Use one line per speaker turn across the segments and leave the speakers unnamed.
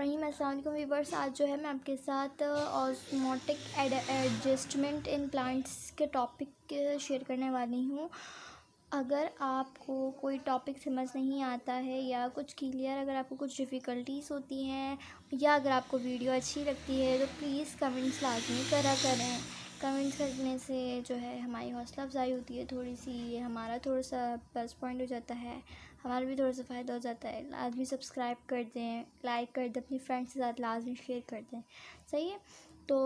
बिस्मिल्लाहिर्रहमानिर्रहीम। अस्सलाम वालेकुम व्यूअर्स। आज जो है मैं आपके साथ ऑस्मोटिक एडजस्टमेंट इन प्लांट्स के टॉपिक शेयर करने वाली हूँ। अगर आपको कोई टॉपिक समझ नहीं आता है या कुछ क्लियर, अगर आपको कुछ डिफ़िकल्टीज़ होती हैं या अगर आपको वीडियो अच्छी लगती है तो प्लीज़ कमेंट्स लाज़मी करा करें। कमेंट्स करने से जो है हमारी हौसला अफ़ज़ाई होती है, थोड़ी सी हमारा थोड़ा सा प्लस पॉइंट हो जाता है, हमारा भी थोड़ा सा फ़ायदा हो जाता है। लाज़मी सब्सक्राइब कर दें, लाइक कर दें, अपनी फ्रेंड्स के साथ लाज़मी शेयर कर दें। सही है। तो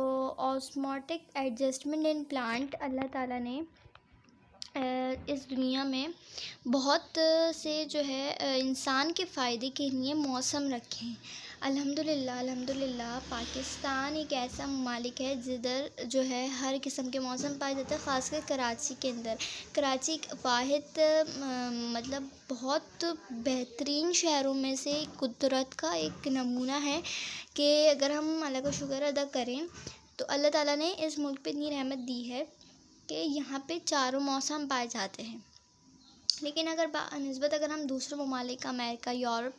ऑस्मोटिक एडजस्टमेंट इन प्लांट, अल्लाह ताला ने इस दुनिया में बहुत से जो है इंसान के फ़ायदे के लिए मौसम रखे हैं। अल्हम्दुलिल्लाह पाकिस्तान एक ऐसा ममालिक है जिधर जो है हर किस्म के मौसम पाए जाते हैं, ख़ासकर कराची के अंदर। कराची एक वाहिद मतलब बहुत बेहतरीन शहरों में से कुदरत का एक नमूना है कि अगर हम अल्लाह का शुक्र अदा करें तो अल्लाह ताला ने इस मुल्क पे इतनी रहमत दी है कि यहाँ पे चारों मौसम पाए जाते हैं। लेकिन अगर निस्बत अगर हम दूसरे ममालिक अमेरिका, यूरोप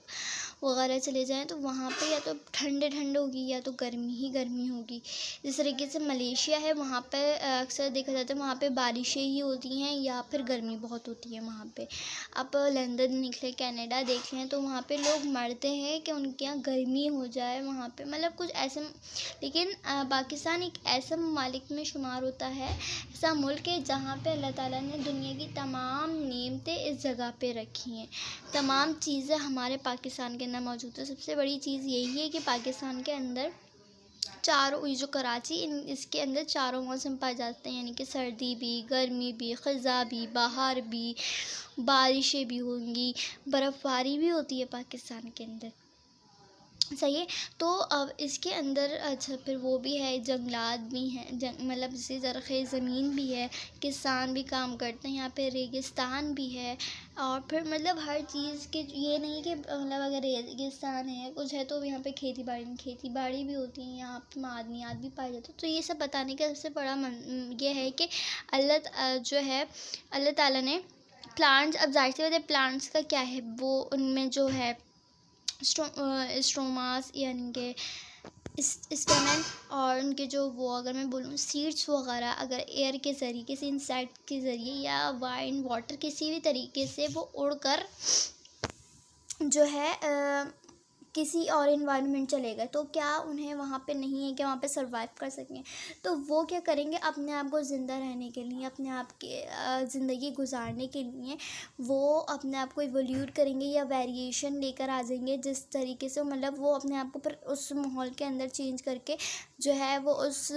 वगैरह चले जाएं तो वहाँ पे या तो ठंड होगी या तो गर्मी ही गर्मी होगी। जिस तरीके से मलेशिया है, वहाँ पे अक्सर देखा जाता है वहाँ पे बारिशें ही होती हैं या फिर गर्मी बहुत होती है वहाँ पे। आप लंदन निकले, कनाडा देख लें तो वहाँ पे लोग मरते हैं कि उनके यहाँ गर्मी हो जाए वहाँ पे, मतलब कुछ ऐसे। लेकिन पाकिस्तान एक ऐसा ममालिक में शुमार होता है, ऐसा मुल्क है जहाँ पे अल्लाह ताला ने दुनिया की तमाम नेमतें इस जगह पे रखी हैं। तमाम चीज़ें हमारे पाकिस्तान के अंदर मौजूद है। सबसे बड़ी चीज़ यही है कि पाकिस्तान के अंदर चारों, ये जो कराची इसके अंदर चारों मौसम पाए जाते हैं, यानी कि सर्दी भी, गर्मी भी, ख़ज़ा भी, बहार भी, बारिशें भी होंगी, बर्फ़बारी भी होती है पाकिस्तान के अंदर। सही है। तो अब इसके अंदर अच्छा फिर वो भी है, जंगलात भी हैं, मतलब जैसे ज़रख़े ज़मीन भी है, किसान भी काम करते हैं, यहाँ पे रेगिस्तान भी है। और फिर मतलब हर चीज़ के ये नहीं कि मतलब अगर रेगिस्तान है कुछ है तो यहाँ पे खेती बाड़ी भी होती है, यहाँ पे मादनियात भी पाए जाते हैं। तो ये सब बताने का सबसे बड़ा ये है कि अल्लाह ताला ने प्लांट्स, अब ज़ाहिर सी बात है प्लांट्स का क्या है, वो उनमें जो है स्ट्रोमास यानी कि स्टेमन और उनके जो वो, अगर मैं बोलूँ सीड्स वगैरह, अगर एयर के ज़रिए, किसी इंसेक्ट के ज़रिए या वाइन वाटर किसी भी तरीके से वो उड़कर जो है किसी और इन्वायरमेंट चले गए तो क्या उन्हें वहाँ पे नहीं है कि वहाँ पे सर्वाइव कर सकें, तो वो क्या करेंगे, अपने आप को ज़िंदा रहने के लिए, अपने आप के ज़िंदगी गुजारने के लिए वो अपने आप को इवोल्यूट करेंगे या वेरिएशन लेकर आ जाएंगे, जिस तरीके से मतलब वो अपने आप को पर उस माहौल के अंदर चेंज करके जो है वो उस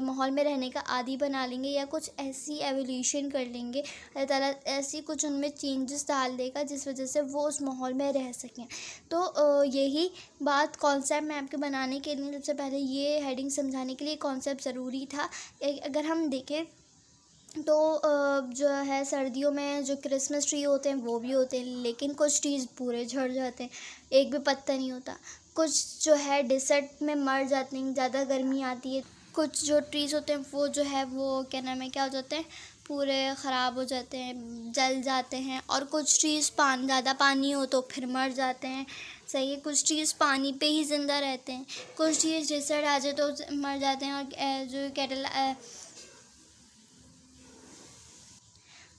माहौल में रहने का आदी बना लेंगे या कुछ ऐसी एवोल्यूशन कर लेंगे। अल्लाह ताला ऐसी कुछ उनमें चेंजेस डाल देगा जिस वजह से वो उस माहौल में रह सकें। तो यही बात कॉन्सेप्ट मैं आपके बनाने के लिए सबसे पहले ये हेडिंग समझाने के लिए कॉन्सेप्ट ज़रूरी था। अगर हम देखें तो जो है सर्दियों में जो क्रिसमस ट्री होते हैं वो भी होते हैं, लेकिन कुछ ट्रीज़ पूरे झड़ जाते हैं, एक भी पत्ता नहीं होता। कुछ जो है डिसर्ट में मर जाते हैं, ज़्यादा गर्मी आती है। कुछ जो ट्रीज़ होते हैं वो जो है वो क्या नाम है, क्या हो जाते हैं, पूरे ख़राब हो जाते हैं, जल जाते हैं। और कुछ ट्रीज़ ज़्यादा पानी हो तो फिर मर जाते हैं। सही है। कुछ ट्रीज़ पानी पे ही ज़िंदा रहते हैं, कुछ ट्रीज़ डिसर्ट आ जाए तो मर जाते हैं। और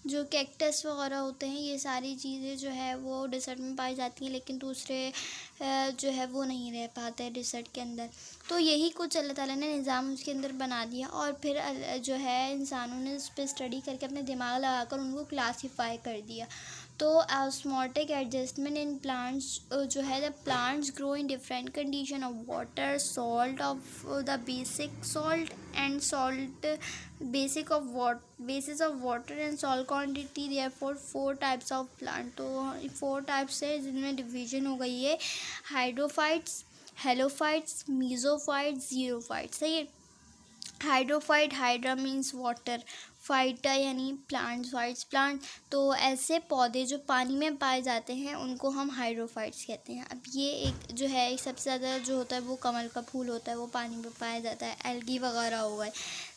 जो कैक्टस वगैरह होते हैं, ये सारी चीज़ें जो है वो डिसर्ट में पाई जाती हैं, लेकिन दूसरे जो है वो नहीं रह पाते हैं डिसर्ट के अंदर। तो यही कुछ अल्लाह ताला ने निज़ाम उसके अंदर बना दिया और फिर जो है इंसानों ने उस पर स्टडी करके अपने दिमाग लगाकर उनको क्लासीफाई कर दिया। तो ऑस्मोटिक एडजस्टमेंट इन प्लांट्स जो है, the plants grow in different condition of water, salt of the basic salt and salt basis of water and salt quantity, therefore 4 types of plant। तो 4 टाइप्स है जिनमें division हो गई है, hydrophytes, halophytes, mesophytes, xerophytes. सही है। Hydrophyte, hydra means water, phyta यानी plants, fights plant. तो ऐसे पौधे जो पानी में पाए जाते हैं उनको हम हाइड्रोफाइट्स कहते हैं। अब ये एक जो है सबसे ज़्यादा जो होता है वो कमल का फूल होता है, वो पानी में पाया जाता है। एल्गी वगैरह हो गए।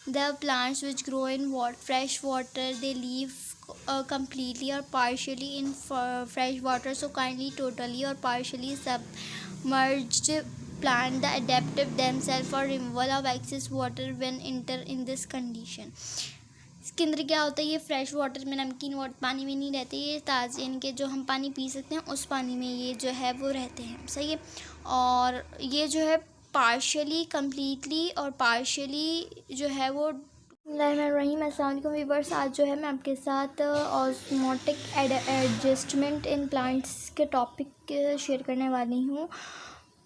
The plants which grow in fresh water, they leave completely or partially in fresh water, so kindly totally or partially submerged plant the adaptive themselves for removal of excess water when enter in this condition. इसके अंदर क्या होता है, ये fresh water में, नमकीन water पानी में नहीं रहते, ये ताज़े यानी कि जो हम पानी पी सकते हैं उस पानी में ये जो है वो रहते हैं, सही है। और ये जो है पार्शियली, कम्प्लीटली और पार्शियली जो है वो रहीम। अस्सलाम वालेकुम व्यूअर्स, आज जो है मैं आपके साथ ऑस्मोटिक एडजस्टमेंट इन प्लांट्स के टॉपिक शेयर करने वाली हूँ।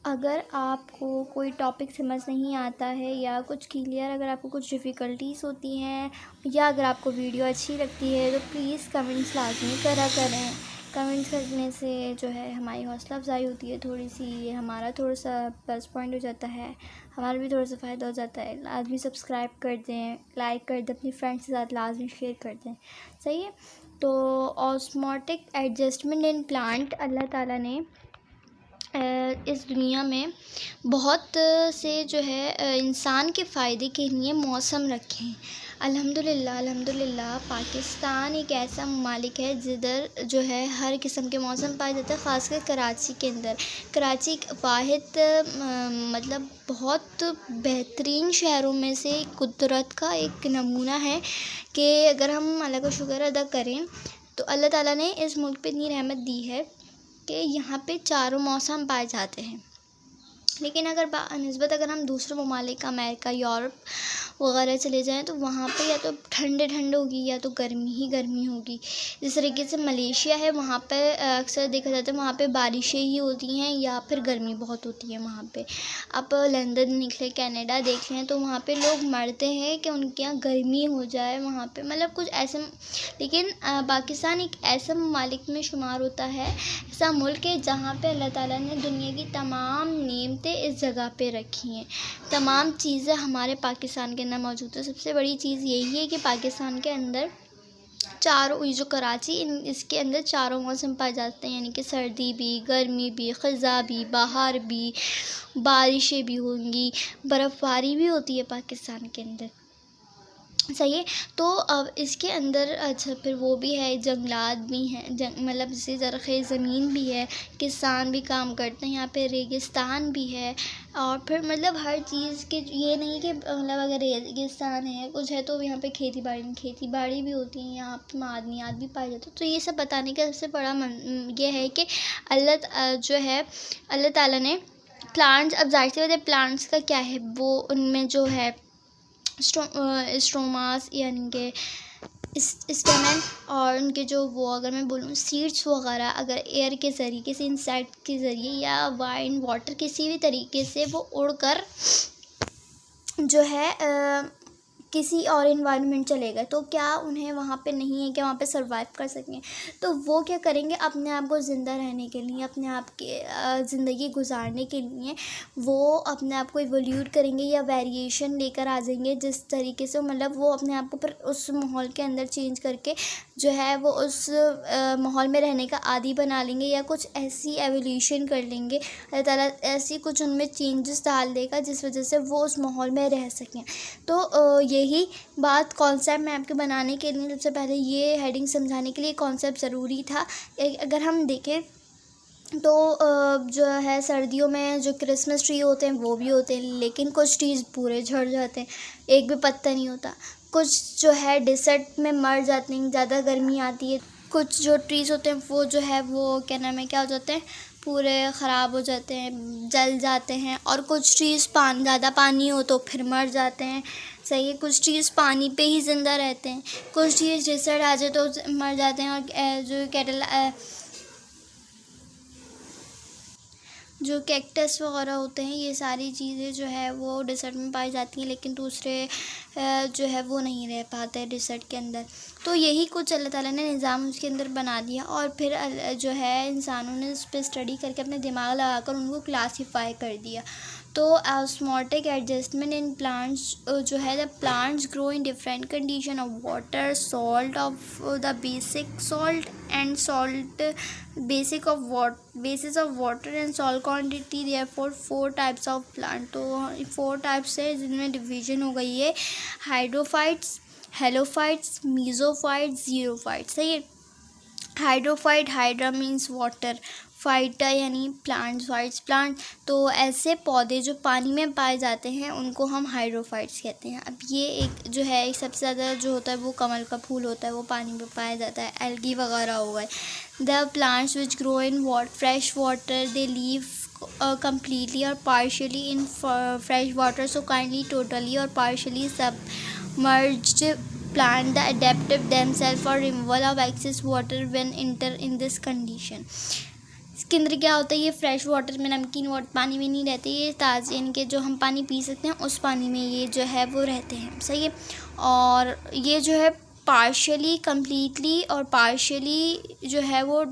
अगर आपको कोई टॉपिक समझ नहीं आता है या कुछ क्लियर, अगर आपको कुछ डिफ़िकल्टीज़ होती हैं या अगर आपको वीडियो अच्छी लगती है तो प्लीज़ कमेंट्स लाजमी करा करें। कमेंट्स करने से जो है हमारी हौसला अफजाई होती है थोड़ी सी, हमारा थोड़ा सा प्लस पॉइंट हो जाता है, हमारा भी थोड़ा सा फ़ायदा हो जाता है। लाजमी सब्सक्राइब कर दें, लाइक कर दें, अपनी फ्रेंड्स के साथ लाजमी शेयर कर दें, सही है। तो ऑस्मोटिक एडजस्टमेंट इन प्लांट, अल्लाह ताला ने इस दुनिया में बहुत से जो है इंसान के फ़ायदे के लिए मौसम रखे हैं। अल्हम्दुलिल्लाह अल्हम्दुलिल्लाह पाकिस्तान एक ऐसा ममालिक है जिधर जो है हर किस्म के मौसम पाए जाते हैं, ख़ासकर कराची के अंदर। कराची एक वाहिद मतलब बहुत बेहतरीन शहरों में से कुदरत का एक नमूना है कि अगर हम अल्लाह का शुक्र अदा करें तो अल्लाह ताला ने इस मुल्क पे इतनी रहमत दी है कि यहाँ पे चारों मौसम पाए जाते हैं। लेकिन अगर निस्बत अगर हम दूसरे ममालिक, अमेरिका, यूरोप वगैरह चले जाएं तो वहाँ पे या तो ठंड होगी या तो गर्मी ही गर्मी होगी। जिस तरीके से मलेशिया है, वहाँ पे अक्सर देखा जाता है वहाँ पे बारिशें ही होती हैं या फिर गर्मी बहुत होती है वहाँ पे। आप लंदन निकले, कनाडा देख लें तो वहाँ पे लोग मरते हैं कि उनके यहाँ गर्मी हो जाए वहाँ पे, मतलब कुछ ऐसे। लेकिन पाकिस्तान एक ऐसा ममालिक में शुमार होता है, ऐसा मुल्क है जहाँ पे अल्लाह ताला ने दुनिया की तमाम नेमतें इस जगह पे रखी हैं। तमाम चीज़ें हमारे पाकिस्तान के अंदर मौजूद है। सबसे बड़ी चीज़ यही है कि पाकिस्तान के अंदर चारों, ये जो कराची इसके अंदर चारों मौसम पाए जाते हैं, यानी कि सर्दी भी, गर्मी भी, ख़ज़ा भी, बहार भी, बारिशें भी होंगी, बर्फ़बारी भी होती है पाकिस्तान के अंदर, सही है। तो अब इसके अंदर अच्छा फिर वो भी है, जंगलात भी हैं, मतलब जैसे ज़रख़े ज़मीन भी है, किसान भी काम करते हैं यहाँ पे, रेगिस्तान भी है। और फिर मतलब हर चीज़ के ये नहीं कि मतलब अगर रेगिस्तान है कुछ है तो यहाँ पे खेती बाड़ी भी होती है, यहाँ पे मादनियात भी पाए जाते हैं। तो ये सब बताने का सबसे बड़ा ये है कि अल्लाह ताला ने प्लांट्स, अब ज़ाहिर सी बात है प्लांट्स का क्या है, वो उनमें जो है स्ट्रोमास यानी कि स्टेमन और उनके जो वो अगर मैं बोलूँ सीड्स वगैरह, अगर एयर के ज़रिए से, इंसेक्ट के ज़रिए या वाइन वाटर किसी भी तरीके से वो उड़कर जो है किसी और इन्वायरमेंट चले गए तो क्या उन्हें वहाँ पे नहीं है कि वहाँ पे सर्वाइव कर सकें, तो वो क्या करेंगे, अपने आप को ज़िंदा रहने के लिए, अपने आप के ज़िंदगी गुजारने के लिए वो अपने आप को इवोल्यूट करेंगे या वेरिएशन लेकर आ जाएंगे, जिस तरीके से मतलब वो अपने आप को फिर उस माहौल के अंदर चेंज करके जो है वो उस माहौल में रहने का आदी बना लेंगे या कुछ ऐसी एवोल्यूशन कर लेंगे। अल्लाह ताला ऐसी कुछ उनमें चेंजेस डाल देगा जिस वजह से वो उस माहौल में रह सकें। तो यही बात कॉन्सेप्ट मैं आपके बनाने के लिए सबसे पहले ये हेडिंग समझाने के लिए कॉन्सेप्ट ज़रूरी था। अगर हम देखें तो जो है सर्दियों में जो क्रिसमस ट्री होते हैं वो भी होते हैं, लेकिन कुछ ट्रीज़ पूरे झड़ जाते हैं, एक भी पत्ता नहीं होता। कुछ जो है डिसर्ट में मर जाते हैं, ज़्यादा गर्मी आती है। कुछ जो ट्रीज़ होते हैं वो जो है वो क्या नाम है, क्या हो जाते हैं, पूरे ख़राब हो जाते हैं, जल जाते हैं। और कुछ ट्रीज़ ज़्यादा पानी हो तो फिर मर जाते हैं, सही है। कुछ ट्रीज़ पानी पे ही ज़िंदा रहते हैं, कुछ ट्रीज़ डिसर्ट आ जाए तो मर जाते हैं। और जो कैक्टस वगैरह होते हैं, ये सारी चीज़ें जो है वो डिसर्ट में पाई जाती हैं, लेकिन दूसरे जो है वो नहीं रह पाते डिसर्ट के अंदर। तो यही कुछ अल्लाह ताला ने निज़ाम उसके अंदर बना दिया और फिर जो है इंसानों ने उस पर स्टडी करके अपने दिमाग लगाकर उनको क्लासीफाई कर दिया। तो ऑस्मोटिक एडजस्टमेंट इन प्लांट्स जो है, the plants grow in different condition of water, salt of the basic salt and salt basis of water and salt quantity, therefore 4 types of plant। तो 4 टाइप्स है जिनमें division हो गई है, hydrophytes, halophytes, mesophytes, xerophytes, सही है। Hydrophyte, hydra means water, phyta यानी plants plant. तो ऐसे पौधे जो पानी में पाए जाते हैं उनको हम हाइड्रोफाइट्स कहते हैं। अब ये एक जो है एक सबसे ज़्यादा जो होता है वो कमल का फूल होता है, वो पानी में पाया जाता है। एल्गी वगैरह हो गए। The plants which grow in fresh water they leave completely or partially in fresh water, so kindly totally or partially submerged plant that adapted themselves for removal of excess water when enter in this condition। इसके अंदर क्या होता है, ये fresh water में, नमकीन water पानी में नहीं रहते, ये ताज़े इनके जो हम पानी पी सकते हैं उस पानी में ये जो है वो रहते हैं। सही है। और ये जो है पार्शली, कम्प्लीटली और पार्शली जो है वो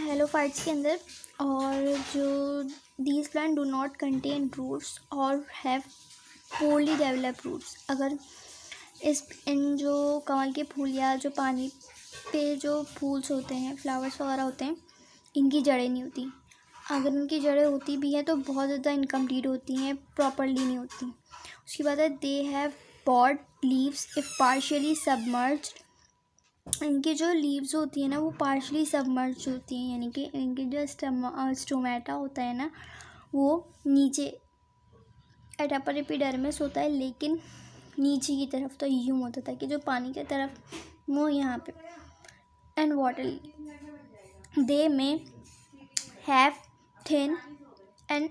हेलोफाइट्स के अंदर। और जो these plant do not contain roots और हैव पोरली डेवलप रूट्स। अगर इन जो कमल के फूल या जो पानी पे जो फूल्स होते हैं, फ्लावर्स वगैरह होते हैं, इनकी जड़ें नहीं होती। अगर इनकी जड़ें होती भी हैं तो बहुत ज़्यादा इनकम्प्लीट होती हैं, प्रॉपरली नहीं होती। उसके बाद है they have pod leaves if partially submerged. इनकी जो लीव्स होती है ना वो पार्शली सबमर्ज होती हैं, यानी कि इनके जो स्टोमेटा होता है ना वो नीचे एट अपर एपिडर्मिस होता है, लेकिन नीचे की तरफ तो यूँ होता था कि जो पानी की तरफ वो यहाँ पे। एंड वाटर दे में have thin and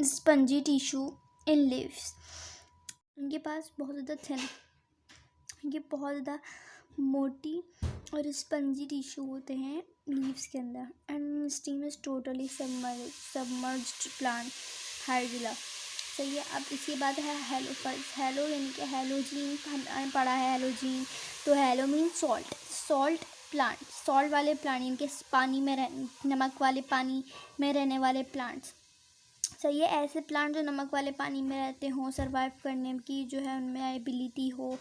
spongy tissue in leaves. इनके पास बहुत ज़्यादा थिन, इनके बहुत ज़्यादा मोटी और स्पंजी टिश्यू होते हैं लीव्स के अंदर। And steam is totally submerged plant hydrilla. सही है। अब इसके बाद है हेलोफाइट्स। हेलो यानी कि हेलोजीन पढ़ा है, हेलोजीन। तो hello mean salt plant, salt वाले प्लांट, इनके पानी में नमक वाले पानी में रहने वाले प्लांट्स। सही है। ऐसे प्लांट जो नमक वाले पानी में रहते हों, सर्वाइव करने की जो है उनमें एबिलिटी हो।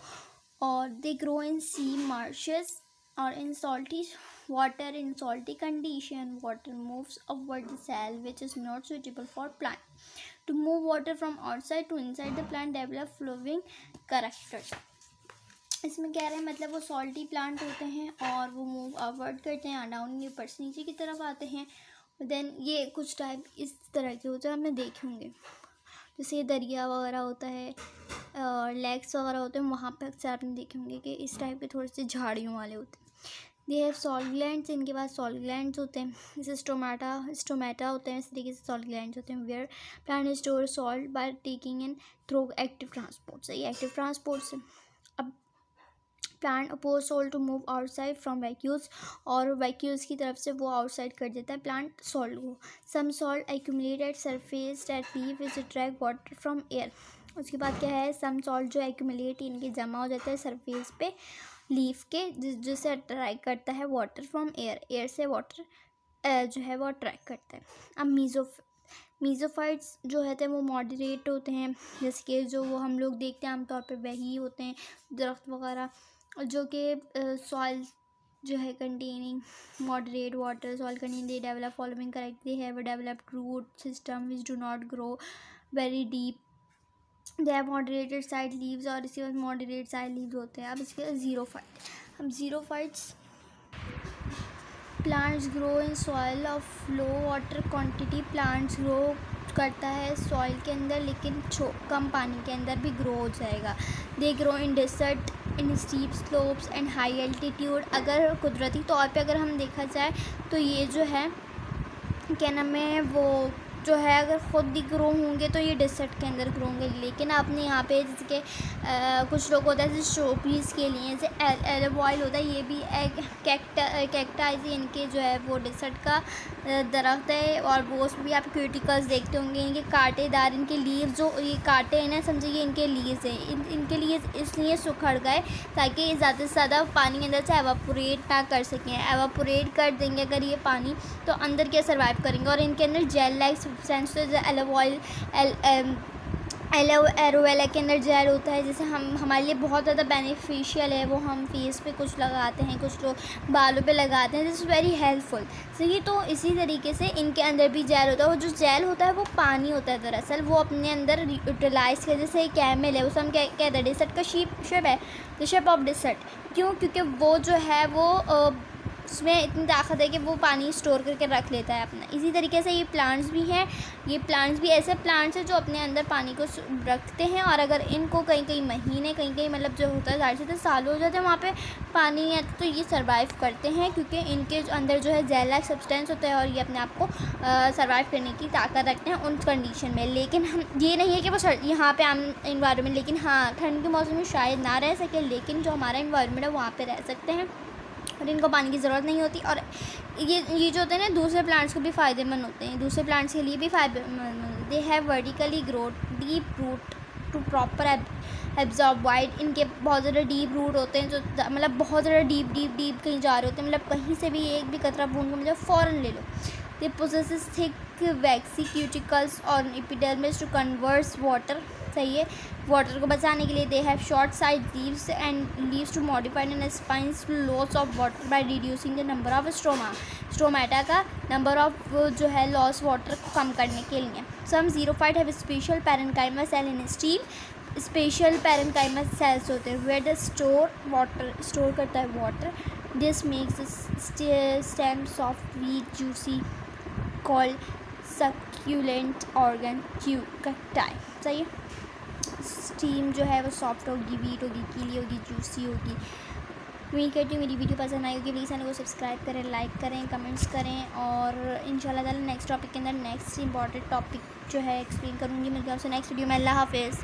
और दे ग्रो इन सी मार्शेस और in salty water. In salty condition water moves upward the cell which is not suitable for plant to move water from outside to inside the plant develop flowing characters. इसमें कह रहे हैं मतलब वो salty plant होते हैं और वो मूव अपवर्ड करते हैं, डाउन ऊपर से नीचे की तरफ आते हैं। देन ये कुछ टाइप इस तरह के होते हैं, हमने देखे होंगे। जैसे दरिया वगैरह होता है और लेक्स वगैरह होते हैं, वहाँ पे अक्सर आपने देखे होंगे कि इस टाइप के थोड़े से झाड़ियों वाले होते हैं। They have salt glands. इनके पास सॉल्ट ग्लैंड्स होते हैं, जैसे स्टोमेटा होते हैं, इस तरीके से सॉल्ट ग्लैंड्स होते हैं। Where plant store salt by taking in through active transport. सही, एक्टिव ट्रांसपोर्ट से। अब plant oppose salt to move outside from vacuoles, और वैक्यूल्स की तरफ से वो आउटसाइड कर देता है प्लांट सॉल्ट को। Some salt accumulate at surface at leaf is attract water from air. उसके बाद क्या है, सम सॉल्ट जो एक्यूमुलेट इनके जमा हो जाता है सरफेस पे लीफ के, जिससे अट्रैक्ट करता है वाटर फ्रॉम एयर, एयर से वाटर जो है वो अट्रैक्ट करता है। अब मीज़ोफाइट्स जो होते हैं वो मॉडरेट होते हैं, जैसे कि जो वो हम लोग देखते हैं आमतौर पे वही होते हैं दरख्त वगैरह, जो कि सॉइल जो है containing moderate water soil containing they develop following correctly have developed root system which do not grow very deep. They have moderated side leaves, और इसके बाद मॉडरेट साइड लीव्स होते हैं। अब इसके बाद ज़ीरोफाइट। अब xerophytes plants grow in soil of low water quantity. Plants grow करता है सॉइल के अंदर, लेकिन कम पानी के अंदर भी ग्रो हो जाएगा। They grow in desert in steep slopes and high altitude. अगर कुदरती तौर पे अगर हम देखा जाए तो ये जो है क्या नाम है वो जो है अगर ख़ुद भी ग्रो होंगे तो ये डेजर्ट के अंदर ग्रो होंगे, लेकिन आपने यहाँ पे जैसे कि कुछ लोग होता है जैसे शोपीस के लिए जैसे एलिव ऑयल होता है, ये भी एक कैक्टाइज इनके जो है वो डेजर्ट का दरख्त है। और वो उसमें भी आप क्यूटिकल्स देखते होंगे, इनके कांटेदार इनके लीव जो ये कांटे हैं ना, समझिए इनके लीव्स हैं, इनके लिए इसलिए सुखड़ गए ताकि ज़्यादा से ज़्यादा पानी अंदर से एवापोरेट ना कर सकें। एवापोरेट कर देंगे अगर ये पानी तो अंदर क्या सर्वाइव करेंगे, और इनके अंदर gel like substance alive oil aloe vera के अंदर जेल होता है, जैसे हमारे लिए बहुत ज़्यादा बेनिफिशियल है। वो हम फेस पे कुछ लगाते हैं, कुछ लोग बालों पे लगाते हैं, दिस इज़ वेरी हेल्पफुल। सही, तो इसी तरीके से इनके अंदर भी जेल होता है। वो जो जेल होता है वो पानी होता है, दरअसल वो अपने अंदर यूटिलाइज़ कर, जैसे कैमल है, उसे हम कहते हैं डेजर्ट का शेप है, द शेप ऑफ डेजर्ट। क्यों? क्योंकि वो जो है वो उसमें इतनी ताकत है कि वो पानी स्टोर करके रख लेता है अपना। इसी तरीके से ये प्लांट्स भी हैं, ये प्लांट्स भी ऐसे प्लांट्स हैं जो अपने अंदर पानी को रखते हैं, और अगर इनको कहीं कहीं महीने, कहीं कहीं मतलब जो होता है ज़्यादा से साल हो जाते हैं वहाँ पे पानी है, तो ये सर्वाइव करते हैं क्योंकि इनके अंदर जो है जेल लाइक सब्सटेंस होता है और ये अपने आप को सर्वाइव करने की ताकत रखते हैं उन कंडीशन में। लेकिन हम ये नहीं है कि वो यहाँ पे हम इन्वायरमेंट, लेकिन हाँ ठंड के मौसम में शायद ना रह सके, लेकिन जो हमारा इन्वायरमेंट है वहाँ पे रह सकते हैं और इनको पानी की ज़रूरत नहीं होती। और ये जो होते हैं ना दूसरे प्लांट्स को भी फ़ायदेमंद होते हैं, दूसरे प्लांट्स के लिए भी फ़ायदेमंद। They have vertically growth deep root to proper absorb wide. इनके बहुत ज़्यादा डीप रूट होते हैं, जो मतलब बहुत ज़्यादा डीप कहीं जा रहे होते हैं, मतलब कहीं से भी एक भी कतरा बूंद को मतलब फ़ौरन ले लो। They possesses thick waxy cuticles और एपिडर्मिस टू कन्वर्स वाटर, सही है, वाटर को बचाने के लिए। They have short side leaves and leaves to modified and spines to loss of water by reducing the number of stomata का number of जो है लॉस वाटर को कम करने के लिए। Some xerophyte have special parenchyma cell in stem. Special parenchyma cells होते हैं where the store करता है water. This makes stem soft wet juicy called succulent organ cacti, सही है। स्टीम जो है वो सॉफ्ट होगी, वीट होगी, गीली होगी, जूसी होगी। उम्मीद करती हूँ मेरी वीडियो पसंद आई होगी। प्लीज़ चैनल को सब्सक्राइब करें, लाइक करें, कमेंट्स करें, और इंशाल्लाह ताला नेक्स्ट टॉपिक के अंदर नेक्स्ट इंपॉर्टेंट टॉपिक जो है एक्सप्लेन करूँगी। मिलकर आपसे नेक्स्ट वीडियो में। अल्लाह हाफिज़।